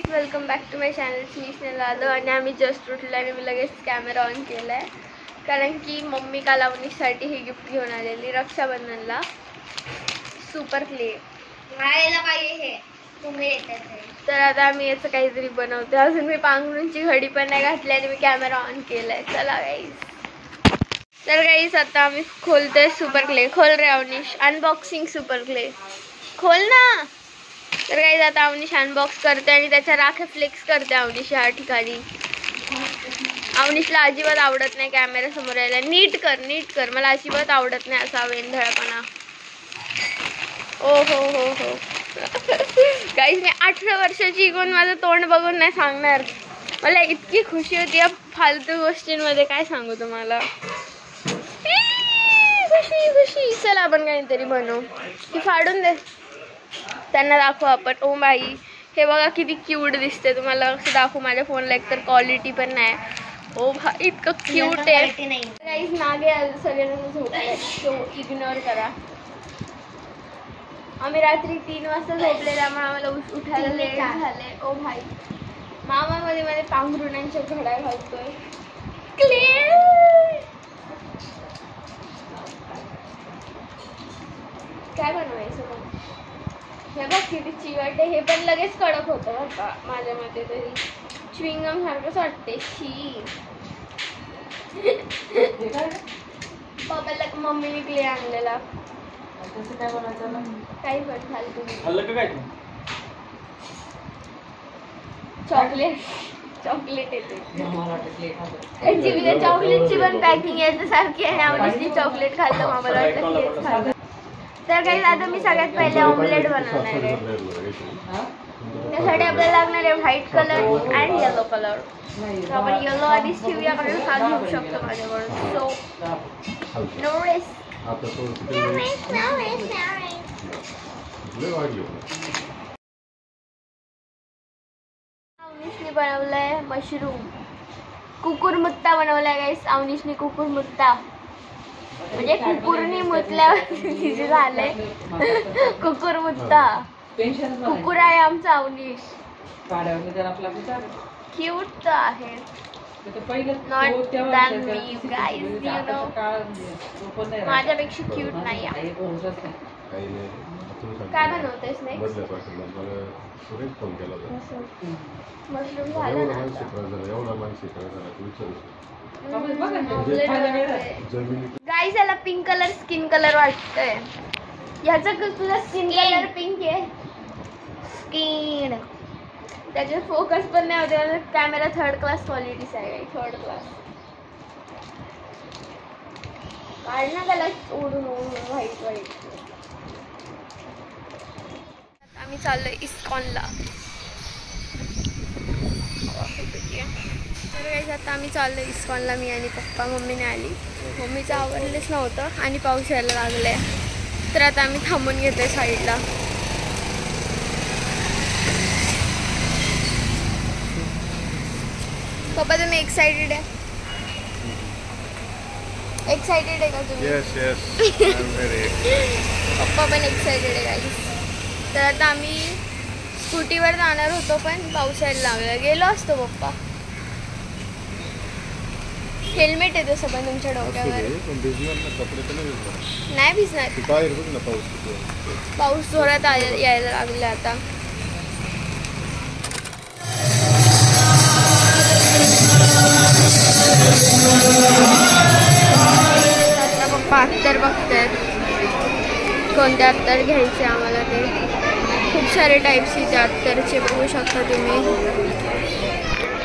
Guys, welcome back to my channel. मी स्नेहल जाधव आणि आम्ही जस्ट उठलो आणि मी लगेच कॅमेरा ऑन केला आहे कारण की मम्मी काल अवनीसाठी ही गिफ्ट घेऊन आलेली रक्षाबंधनला. सुपर क्ले खायला पाहिजे हे तुम्ही येतात. तर आता आम्ही याचं काहीतरी बनवतो. अजून मी पांघरूणची घडी पण नाही घातली आणि मी कॅमेरा ऑन केलाय. चला गाईज. तर गाईज आता आम्ही खोलतोय सुपर क्ले. खोल रे अवनीश, अनबॉक्सिंग सुपर क्ले खोल ना. तर गाईज आता अवनीश अनबॉक्स करते आणि त्याच्या राख्या फ्लेक्स करते अवनीश ह्या ठिकाणी. अवनीशला अजिबात आवडत नाही कॅमेरा समोर यायला. नीट कर, मला अजिबात आवडत नाही असा वेंधळपणा. ओ हो हो हो गाईज, मी 18 वर्षाची इकून माझं तोंड बघून नाही सांगणार. मला इतकी खुशी होती या फालतू गोष्टींमध्ये, काय सांगू तुम्हाला. खुशी. चला आपण काहीतरी बनवू. ती फाडून दे, त्यांना दाखवू आपण. ओ बाई, हे बघा किती क्यूट दिसते. तुम्हाला असं दाखवू माझ्या फोनला, एकतर क्वालिटी पण नाही. ओ भाई, इतकं क्यूट आहे. गाईज मागे सगळेजण झोपले, तो इग्नोर करा. आम्ही रात्री 3 वाजता झोपले, त्यामुळे आम्हाला उठायला लेट झाले. ओ भाई, मामा मध्ये पांघरुणांच्या घड्या घालतोय. काय बनवायचं मग? हे बघ किती चिवट आहे. हे पण लगेच कडक होतं बरं का, माझ्या मते तरी. च्युइंगम सारखंच वाटते. शी पप्पाला मम्मीने क्ले आणलेला. काही पण फालतू. चॉकलेट येते. चॉकलेटची पण पॅकिंग याच्यासारखी आहे. आवडीची चॉकलेट खाल्लं, मामाला वाटलं केक खाल्लं. तर काही आता मी सगळ्यात पहिले ऑमलेट बनवणार आहे. त्यासाठी आपल्याला लागणार आहे white colour and yellow colour. आपण येलो आधीच ठेवूया कारण हा घेऊ शकतो माझ्याकडून. So no risk. अवनीशने बनवलाय मशरूम कुकुरमुत्ता बनवलाय गाईस. अवनीशने कुकुरमुत्ता म्हणजे कुकुरनी मुतल्यावर तिचे झाले कुकुरमुत्ता. कुकुर आहे आमचा अवनीश. क्यूट तर आहे. Not than me guys, you know. माझ्यापेक्षा क्यूट नाही आहे. काय बनवतेस नेक्स्ट? मशरूम झालं गाईज. याला पिंक कलर स्किन कलर वाटतंय. ह्याचं तुझा स्किन कलर पिंक आहे. स्किन त्याच्यात फोकस पण नाही होते. कॅमेरा थर्ड क्लास क्वालिटीचा आहे. Third class. काढ ना त्याला ओढून व्हाईट. आम्ही चाललोय इस्कॉनला. तर गाईज आता आम्ही चाललोय इस्कॉनला. मी आणि पप्पा. मम्मीने आली. मम्मीचं आवडलेच नव्हतं आणि पाऊस यायला लागलाय. तर आता आम्ही थांबून घेतोय साईडला. पप्पा तुम्ही एक्साइटेड आहे? एक्साइटेड आहे का तुम्ही? पप्पा पण एक्साइटेड आहे गाईज. तर आता आम्ही स्कूटीवर जाणार होतो पण पाऊस यायला लागला. गेलो असतो पप्पा. हेल्मेट आहे तसं पण तुमच्या डोक्यावर. नाही भिजणार. पाऊस जोरात यायला लागला आता. पप्पा अत्तर बघतात. कोणते अत्तर घ्यायचे आम्हाला ते. खूप सारे टाईप्स इथे अत्तरचे बघू शकता तुम्ही.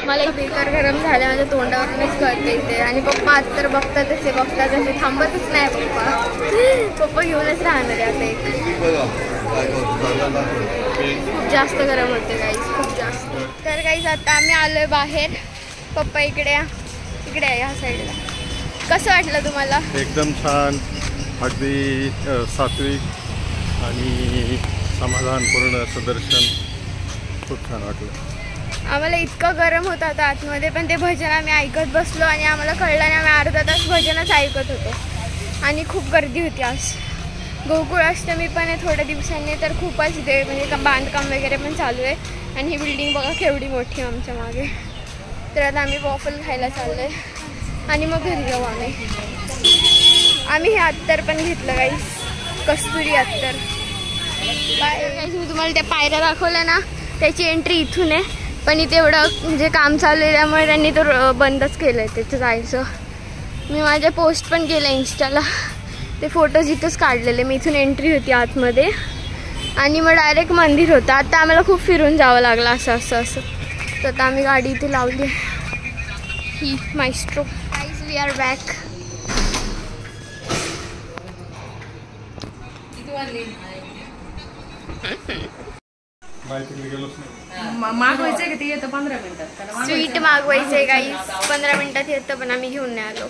मला एक बेकार गरम झालं, माझ्या तोंडावरूनच कळते इथे. आणि पप्पा अत्तर बघतातच ते थांबतच नाही. पप्पा घेऊनच राहणार आहे आता एक. खूप जास्त गरम होते गाईज, खूप जास्त. तर गाईज आता आम्ही आलोय बाहेर. पप्पा इकडे आहे ह्या साईडला. कसं वाटलं तुम्हाला? एकदम छान, अगदी सात्विक आणि समाधानपूर्ण असं दर्शन. खूप छान वाटलं. आम्हाला इतकं गरम होतं आता आतमध्ये, पण ते भजन आम्ही ऐकत बसलो आणि आम्हाला कळलं नाही. आम्ही अर्धा तास भजनच ऐकत होतो आणि खूप गर्दी होती आज. गोकुळाष्टमी पण आहे थोड्या दिवसांनी, तर खूपच इथे म्हणजे बांधकाम वगैरे पण चालू आहे. आणि ही बिल्डिंग बघा केवढी मोठी आहे आमच्या मागे. तर आता आम्ही वॉफल खायला चाललोय आणि मग घरी जाऊ आम्ही हे अत्तर पण घेतलं गाईस, कस्तुरी अत्तर. मी तुम्हाला त्या पायऱ्या दाखवल्या ना, त्याची एंट्री इथून आहे, पण इथे एवढं म्हणजे काम चालू आहे त्यामुळे त्यांनी तो बंदच केलं आहे तिथं जायचं. मी माझे पोस्ट पण केलं इंस्टाला, ते फोटोज इथंच काढलेले. मी इथून एंट्री होती आतमध्ये आणि मग डायरेक्ट मंदिर होतं. आता आम्हाला खूप फिरून जावं लागलं असं. तर आता आम्ही गाडी इथे लावली, ही Maestro. Guys we are back. मागवायचंय का ते येतं 15 मिनिटात. स्वीट मागवायचंय गाईज, 15 मिनिटात येतं पण आम्ही घेऊन नाही आलो.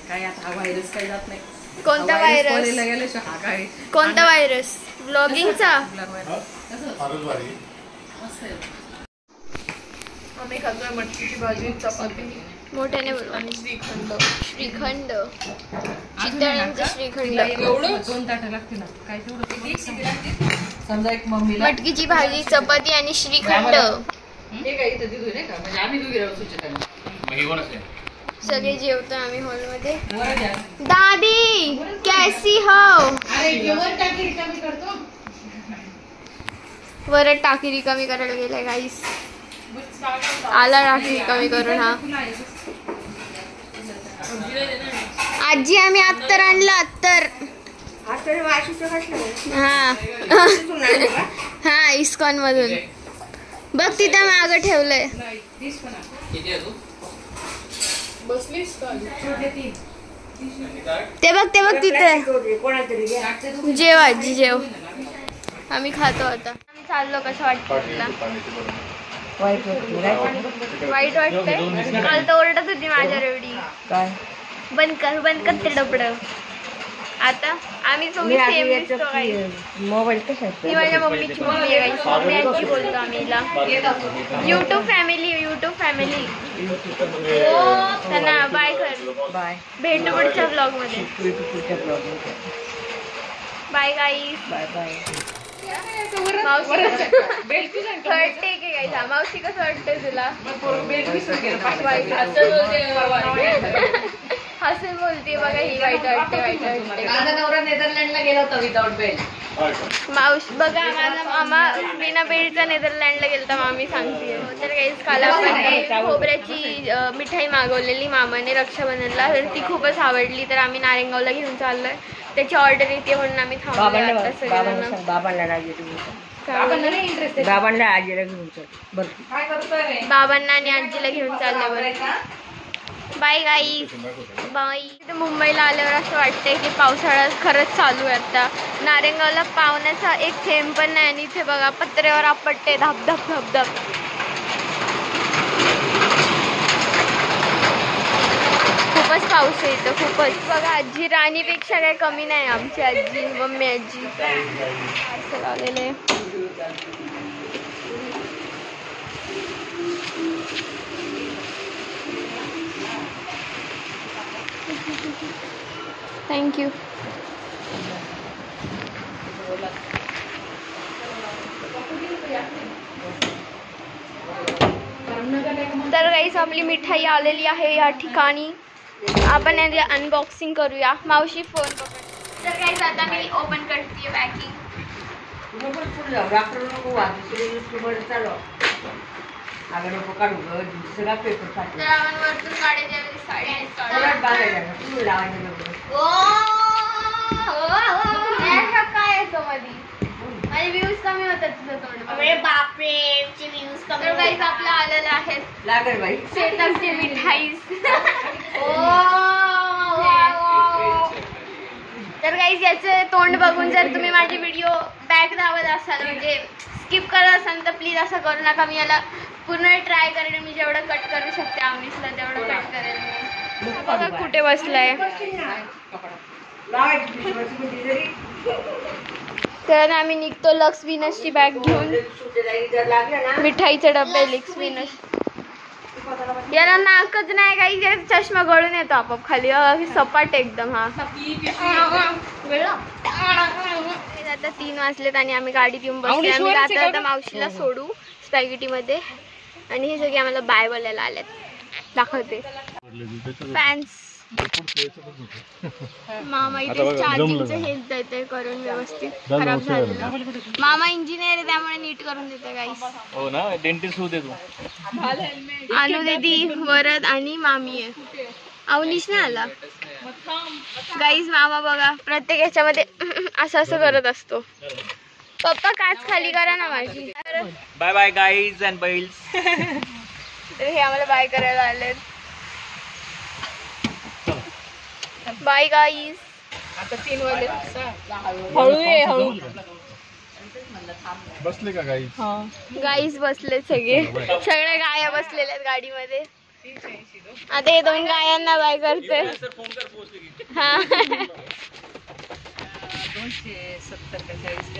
काय आता हा व्हायरस काही जात नाही. कोणता व्हायरस? गेल्याशिवाय हा काय कोणता व्हायरस? ब्लॉगिंगचा? आम्ही खातोय मटकीची भाजी, चपाती, मोठ्याने बोलवा. आणि श्रीखंड. श्रीखंड, चितळ्यांचं श्रीखंड. एवढं 2 ताटं लागतील ना. काय तेवढं समजा एक मम्मीला मटकीची भाजी, चपाती आणि श्रीखंड. हे काय इथं दिदू नाही का, म्हणजे आम्ही दोघी राहू सुचेत. सगळे जेवतो आम्ही हॉलमध्ये. वर द्या. दादी कैसी हो? वर टाकी रिकामी करतो. वरच टाकी रिकामी करायला गेलाय गाईस. आला टाकी रिकामी करून. हा आजी आम्ही अत्तर आणलं, अत्तर. हा इस्कॉन मधून. बघ तिथं मागं ठेवलंय. ते बघ तिथे. जेव आजी जेव. आम्ही खातो आता. आम्ही चाललो. कसं वाटतं तुला? वाईट वाटतंय? काल तर ओरडत होती माझ्यावर एवढी. बंद कर ते डबडं. आता आम्ही तुम्ही सेम दिसतो. मोबाईल कसा ही माझ्या मम्मीची मम्मी आहे. मम्मी आजी बोलतो आम्ही हिला. YouTube family. त्यांना बाय कर. बाय. भेटू पुढच्या ब्लॉग मध्ये. Bye guys. Bye bye. मावशी मावशी कसं वाटतंय तुला? हसून बोलते बघा ही. वाईट वाटते. माझा नवरा नेदरलँडला गेला होता विदाउट बेल्ट. मावशी बघा माझा मामा बिना बेल्टचा नेदरलँडला गेलता मामी सांगते. तर काही काल आपण खोबऱ्याची मिठाई मागवलेली मामाने रक्षाबंधनला, तर ती खूपच आवडली. तर आम्ही नारायणगावला घेऊन चाललोय. त्याची ऑर्डर येते म्हणून आम्ही थांबलो. बाबांना आजीला घेऊन चल. बाबांना आणि आजीला घेऊन चालल्यावर. Bye guys. बाय. इथे मुंबईला आल्यावर असं वाटतंय की पावसाळा खरंच चालू आहे आता. नारायणगावला पावण्याचा एक थेंब पण नाही आणि इथे बघा पत्र्यावर आपटते धबधब. खूपच पाऊस आहे इथं, खूपच. बघा आजी राणीपेक्षा काही कमी नाही आमची आजी, मम्मी आजी. असं लावलेलं आहे. थँक्यू. तर गाईस आपली मिठाई आलेली आहे या ठिकाणी. आपण याची अनबॉक्सिंग करूया. मावशी फोन पकड. तर गाईस आता मी ओपन करते पॅकिंग. तर आपण वरतून काढायच्या साडी काय येतो मधी. माझे व्ह्यूज कमी होतात तुझं तोंड. बापरे व्ह्यूज कमी. तर गाईस आपलं आलेलं आहे शेताची मिठाई. तर गाईस याचं तोंड बघून जर तुम्ही माझे व्हिडिओ बॅक धावत असाल म्हणजे स्किप करत असाल तर प्लीज असं करू नका. मी याला पूर्ण ट्राय करेन. मी जेवढं कट करू शकते आम्हीसला तेवढं कट करेन मी. बघा कुठे बसलाय. तर आम्ही निघतो लक्स विनसची बॅग घेऊन. मिठाईचे डबे लिक्स विनस. याला नाकच नाही काही. चष्मा गळून येतो आपोआप खाली. सपाट एकदम. हा आता 3 वाजलेत आणि आम्ही गाडीत येऊन बसले. आम्ही आता मावशीला सोडू स्पॅगेटी मध्ये आणि हे सगळे आम्हाला बाय बोलायला आलेत. दाखवते फॅन्स. मामा इथे चार्जिंगचं हेच देते करून व्यवस्थित. खराब झालेलं. मामा इंजिनियर आहे त्यामुळे नीट करून देते गाईस. हो ना, डेंटिस्ट होते तू. आलू दीदी वरद आणि मामी आहे. अवनीश नाही आला गाईज. मामा बघा प्रत्येक याच्यामध्ये असं करत असतो. पप्पा काच खाली करा ना माझी. बाय बाय गाईज अँड बैल्स. तर हे आम्हाला बाय करायला आलेत. Bye guys. आता 3 वाजले. हळू ये हळू. बसले का गाई? गाईज बसलेत सगळे. सगळ्या गाया बसलेल्या आहेत गाडीमध्ये. आता हे 2 गायांना बाय करते. हा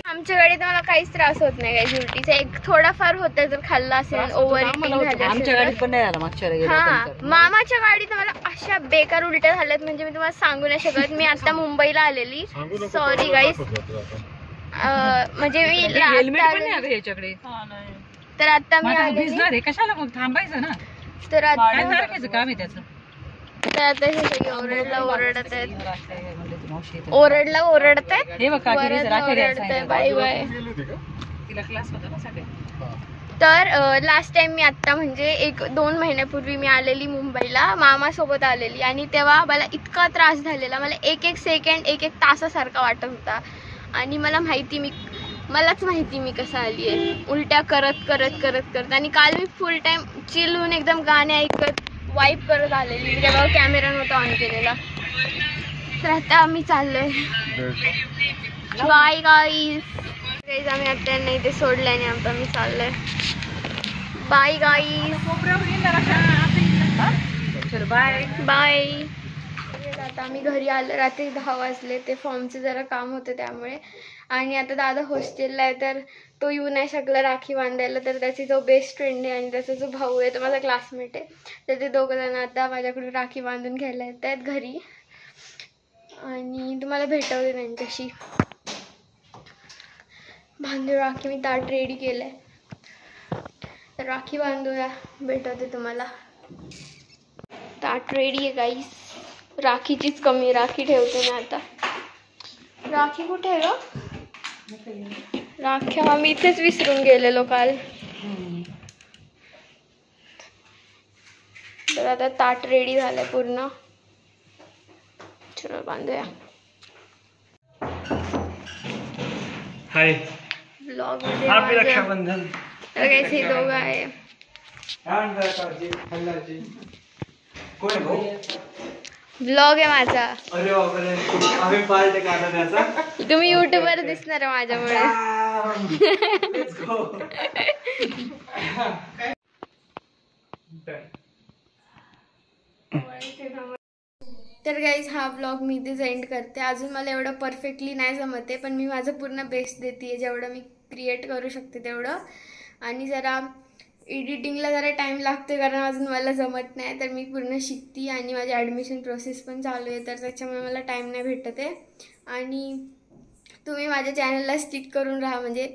आमच्या गाडीत मला काहीच त्रास होत नाही काही उलटीचा. एक थोडाफार होता जर खाल्ला असेल ओव्हर इटिंग आमच्या गाडीत पण नाही आला मागच्या हा. मामाच्या गाडीत मला अशा बेकार उलट्या झाल्यात म्हणजे मी तुम्हाला सांगू नाही शकत. मी आता मुंबईला आलेली. सॉरी गाईस. म्हणजे मी याच्याकडे तर आता मी आलेली. कशाला मग थांबायचं ना. तर आता काम आहे त्याचं. तर आता हे सगळे ओरडत आहेत. ओरडत आहेत. हे बघ बाय बाय. तिला क्लास होता ना सगळे. तर लास्ट टाइम मी आत्ता म्हणजे 1-2 महिन्यापूर्वी मी आलेली मुंबईला. मामासोबत आलेली आणि तेव्हा मला इतका त्रास झालेला. मला 1-1 सेकंड 1-1 तासासारखा वाटत होता आणि मलाच माहिती मी कसं आली आहे. उलट्या करत आणि काल मी फुल टाइम चिल होऊन एकदम गाणे ऐकत वाईप करत आलेली. तेव्हा कॅमेरा नव्हता ऑन केलेला. तर आता आम्ही चाललोय. Bye guys. आम्ही आता नाही ते सोडलं आणि आता मी चाललोय. Bye guys. Bye bye. आता आम्ही घरी आलो. रात्री 10 वाजले. ते फॉर्मचं जरा काम होतं त्यामुळे. आणि आता दादा हॉस्टेलला आहे तर तो येऊ नाही शकला राखी बांधायला. तर त्याची जो बेस्ट फ्रेंड आहे आणि त्याचा जो भाऊ आहे तो माझा क्लासमेट आहे. तर ते 2 जण आता माझ्याकडून राखी बांधून घ्यायला येत आहेत घरी आणि तुम्हाला भेटवते त्यांच्याशी. बांधू राखी. मी ताट रेडी केलं आहे तर राखी बांधूया. भेटवते तुम्हाला. ताट रेडी आहे गाईस. राखीचीच कमी. राखी ठेवते मी आता. राखी कुठे आहे ग? राख्या मी इथेच विसरून गेलेलो काल. तर आता ताट रेडी झालंय पूर्ण. चलो बांधूया. हाय ब्लॉग हॅपी रक्षाबंधन. तर काय हे 2 आहे. कोण आहे भाऊ? ब्लॉग आहे माझा. अरे बापरे, आम्ही पार्ट का त्याचा. तुम्ही युट्यूबवर दिसणार आहे माझ्यामुळे. तर गाईज हा ब्लॉग मी इथेच एंड करते. अजून मला एवढं परफेक्टली नाही जमत आहे पण मी माझं पूर्ण बेस्ट देते जेवढं मी क्रिएट करू शकते तेवढं. आणि जरा एडिटिंगला जरा टाईम लागतो कारण अजून मला जमत नाही. तर मी पूर्ण शिकते आणि माझी ॲडमिशन प्रोसेस पण चालू आहे तर त्याच्यामुळे मला टाईम नाही भेटत आहे. आणि तुम्ही माझ्या चॅनलला स्टिक करून राहा. म्हणजे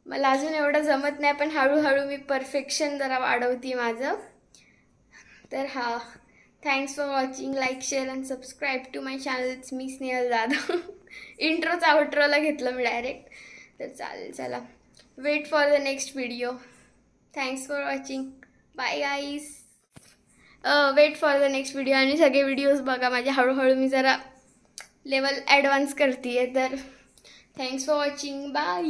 मला अजून एवढं जमत नाही पण हळूहळू मी परफेक्शन जरा वाढवते माझं. तर हा thanks for watching. Like share and subscribe to my channel. It's me Snehal Jadhav. इंट्रोचा आउट्रोला घेतलं मी डायरेक्ट. तर चालेल. चला wait for the next video. Thanks for watching. Bye guys. Wait for the next video. आणि सगळे व्हिडिओज बघा माझे. हळूहळू मी जरा लेवल ॲडव्हान्स करते आहे. तर थँक्स फॉर वॉचिंग. बाय.